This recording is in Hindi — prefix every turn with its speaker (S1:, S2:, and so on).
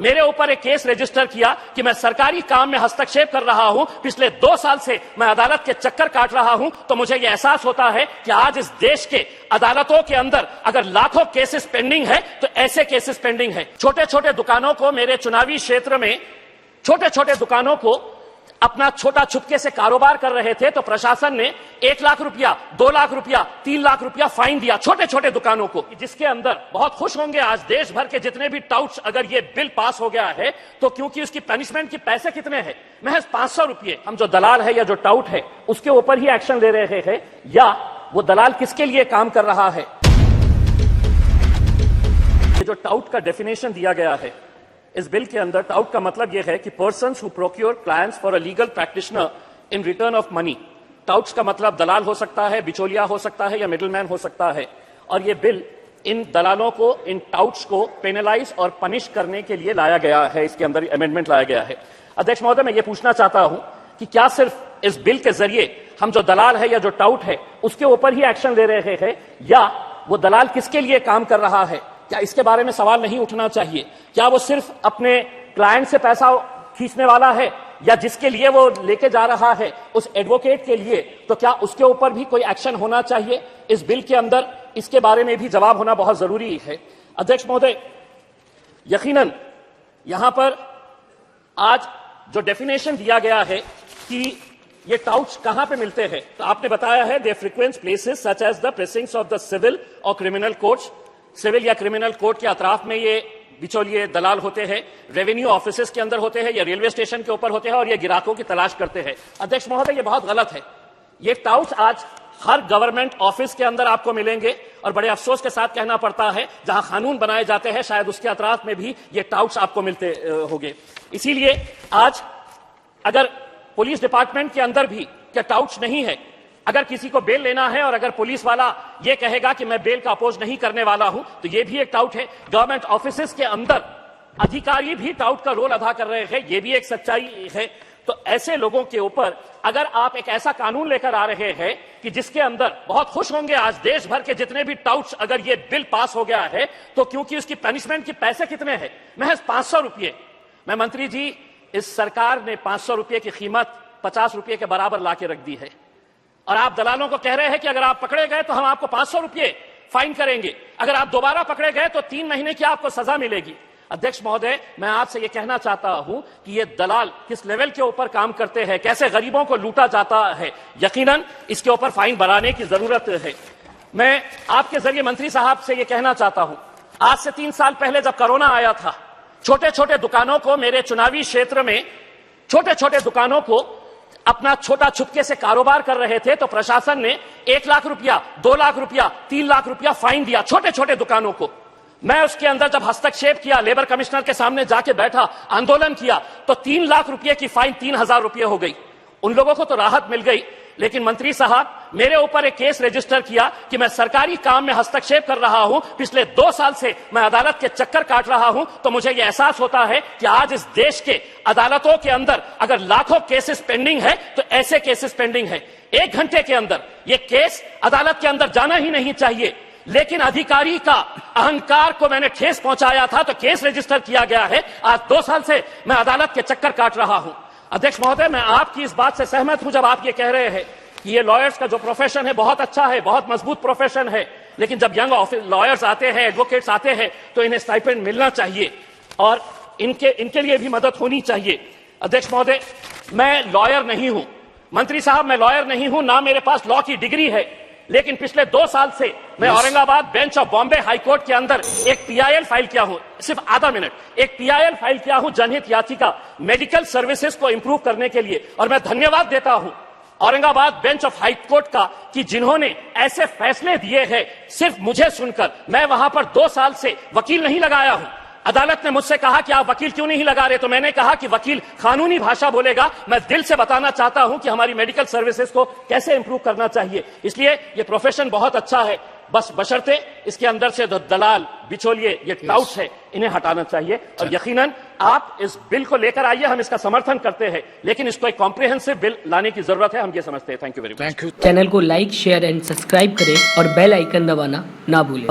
S1: मेरे ऊपर एक केस रजिस्टर किया कि मैं सरकारी काम में हस्तक्षेप कर रहा हूं, पिछले 2 साल से मैं अदालत के चक्कर काट रहा हूं। तो मुझे यह एहसास होता है कि आज इस देश के अदालतों के अंदर अगर लाखों केसेस पेंडिंग है तो ऐसे केसेस पेंडिंग है। छोटे छोटे दुकानों को, मेरे चुनावी क्षेत्र में छोटे छोटे दुकानों को अपना छोटा छुपके से कारोबार कर रहे थे तो प्रशासन ने 1 लाख रुपया, 2 लाख रुपया, 3 लाख रुपया फाइन दिया छोटे छोटे दुकानों को, जिसके अंदर बहुत खुश होंगे आज देश भर के जितने भी टाउट्स। अगर ये बिल पास हो गया है तो क्योंकि उसकी पनिशमेंट के पैसे कितने हैं, महज 500 रुपये। हम जो दलाल है या जो टाउट है उसके ऊपर ही एक्शन ले रहे हैं, या वो दलाल किसके लिए काम कर रहा है। जो टाउट का डेफिनेशन दिया गया है इस बिल के अंदर, टाउट का मतलब यह है कि persons who procure clients for a legal practitioner in return of money. Touts का मतलब दलाल हो सकता है, बिचौलिया हो सकता है या मिडलमैन हो सकता है। और यह बिल इन दलालों को, इन टाउट्स को पेनलाइज और पनिश करने के लिए लाया गया है। इसके अंदर अमेंडमेंट लाया गया है। अध्यक्ष महोदय, मैं ये पूछना चाहता हूं कि क्या सिर्फ इस बिल के जरिए हम जो दलाल है या जो टाउट है उसके ऊपर ही एक्शन ले रहे हैं, या वो दलाल किसके लिए काम कर रहा है, क्या इसके बारे में सवाल नहीं उठना चाहिए? क्या वो सिर्फ अपने क्लाइंट से पैसा खींचने वाला है, या जिसके लिए वो लेके जा रहा है उस एडवोकेट के लिए, तो क्या उसके ऊपर भी कोई एक्शन होना चाहिए इस बिल के अंदर? इसके बारे में भी जवाब होना बहुत जरूरी है। अध्यक्ष महोदय, यकीनन यहां पर आज जो डेफिनेशन दिया गया है कि ये टाउट्स कहां पे मिलते हैं, तो आपने बताया है the frequent places such as the precincts of the civil और क्रिमिनल कोर्ट्स। सिविल या क्रिमिनल कोर्ट के अतराफ में ये बिचौलिए दलाल होते हैं, रेवेन्यू ऑफिसेस के अंदर होते हैं या रेलवे स्टेशन के ऊपर होते हैं, और ये गिराकों की तलाश करते हैं। अध्यक्ष महोदय, ये बहुत गलत है। ये टाउट्स आज हर गवर्नमेंट ऑफिस के अंदर आपको मिलेंगे, और बड़े अफसोस के साथ कहना पड़ता है जहां कानून बनाए जाते हैं शायद उसके अतराफ में भी ये टाउट्स आपको मिलते होंगे। इसीलिए आज अगर पुलिस डिपार्टमेंट के अंदर भी क्या टाउट्स नहीं है, अगर किसी को बेल लेना है और अगर पुलिस वाला यह कहेगा कि मैं बेल का अपोज नहीं करने वाला हूं, तो यह भी एक टाउट है। गवर्नमेंट ऑफिसेस के अंदर अधिकारी भी टाउट का रोल अदा कर रहे हैं, यह भी एक सच्चाई है। तो ऐसे लोगों के ऊपर अगर आप एक ऐसा कानून लेकर आ रहे हैं कि जिसके अंदर, बहुत खुश होंगे आज देश भर के जितने भी टाउट्स, अगर यह बिल पास हो गया है तो क्योंकि उसकी पनिशमेंट के पैसे कितने हैं, महज 500 रुपये। मैं मंत्री जी, इस सरकार ने 500 रुपये की कीमत 50 रुपये के बराबर लाके रख दी है, और आप दलालों को कह रहे हैं कि अगर आप पकड़े गए तो हम आपको 500 रुपये फाइन करेंगे, अगर आप दोबारा पकड़े गए तो 3 महीने की आपको सजा मिलेगी। अध्यक्ष महोदय, मैं आपसे यह कहना चाहता हूं कि ये दलाल किस लेवल के ऊपर काम करते हैं, कैसे गरीबों को लूटा जाता है। यकीनन इसके ऊपर फाइन बढ़ाने की जरूरत है। मैं आपके जरिए मंत्री साहब से यह कहना चाहता हूं, आज से 3 साल पहले जब कोरोना आया था, छोटे छोटे दुकानों को, मेरे चुनावी क्षेत्र में छोटे छोटे दुकानों को अपना छोटा छुपके से कारोबार कर रहे थे तो प्रशासन ने 1 लाख रुपया, 2 लाख रुपया, 3 लाख रुपया फाइन दिया छोटे छोटे दुकानों को। मैं उसके अंदर जब हस्तक्षेप किया, लेबर कमिश्नर के सामने जाके बैठा, आंदोलन किया, तो 3 लाख रुपये की फाइन 3000 रुपये हो गई। उन लोगों को तो राहत मिल गई, लेकिन मंत्री साहब, मेरे ऊपर एक केस रजिस्टर किया कि मैं सरकारी काम में हस्तक्षेप कर रहा हूं, पिछले 2 साल से मैं अदालत के चक्कर काट रहा हूं। तो मुझे यह एहसास होता है कि आज इस देश के अदालतों के अंदर अगर लाखों केसेस पेंडिंग है तो ऐसे केसेस पेंडिंग है। 1 घंटे के अंदर यह केस अदालत के अंदर जाना ही नहीं चाहिए, लेकिन अधिकारी का अहंकार को मैंने ठेस पहुंचाया था तो केस रजिस्टर किया गया है। आज 2 साल से मैं अदालत के चक्कर काट रहा हूं। अध्यक्ष महोदय, मैं आपकी इस बात से सहमत हूं जब आप ये कह रहे हैं कि ये लॉयर्स का जो प्रोफेशन है बहुत अच्छा है, बहुत मजबूत प्रोफेशन है, लेकिन जब यंग लॉयर्स आते हैं, एडवोकेट्स आते हैं, तो इन्हें स्टाइपेंड मिलना चाहिए और इनके लिए भी मदद होनी चाहिए। अध्यक्ष महोदय, मैं लॉयर नहीं हूं, मंत्री साहब, मैं लॉयर नहीं हूं, ना मेरे पास लॉ की डिग्री है, लेकिन पिछले 2 साल से मैं Aurangabad bench of Bombay high court के अंदर एक PIL फाइल किया हूं, सिर्फ आधा मिनट, एक PIL फाइल किया हूं जनहित याचिका मेडिकल सर्विसेज को इंप्रूव करने के लिए। और मैं धन्यवाद देता हूं औरंगाबाद बेंच ऑफ हाईकोर्ट का कि जिन्होंने ऐसे फैसले दिए हैं सिर्फ मुझे सुनकर। मैं वहां पर 2 साल से वकील नहीं लगाया हूं। अदालत ने मुझसे कहा कि आप वकील क्यों नहीं लगा रहे, तो मैंने कहा कि वकील कानूनी भाषा बोलेगा, मैं दिल से बताना चाहता हूं कि हमारी मेडिकल सर्विसेज को कैसे इंप्रूव करना चाहिए। इसलिए ये प्रोफेशन बहुत अच्छा है, बस बशर्ते इसके अंदर से दलाल, बिचौलिए, ये टाउट्स है, इन्हें हटाना चाहिए। और यकीनन आप इस बिल को लेकर आइए, हम इसका समर्थन करते हैं, लेकिन इसको एक कॉम्प्रिहेंसिव बिल लाने की जरूरत है, हम ये समझते हैं। Thank you very much.
S2: Channel को लाइक, शेयर एंड सब्सक्राइब करें और बेल आइकन दबाना ना भूलें।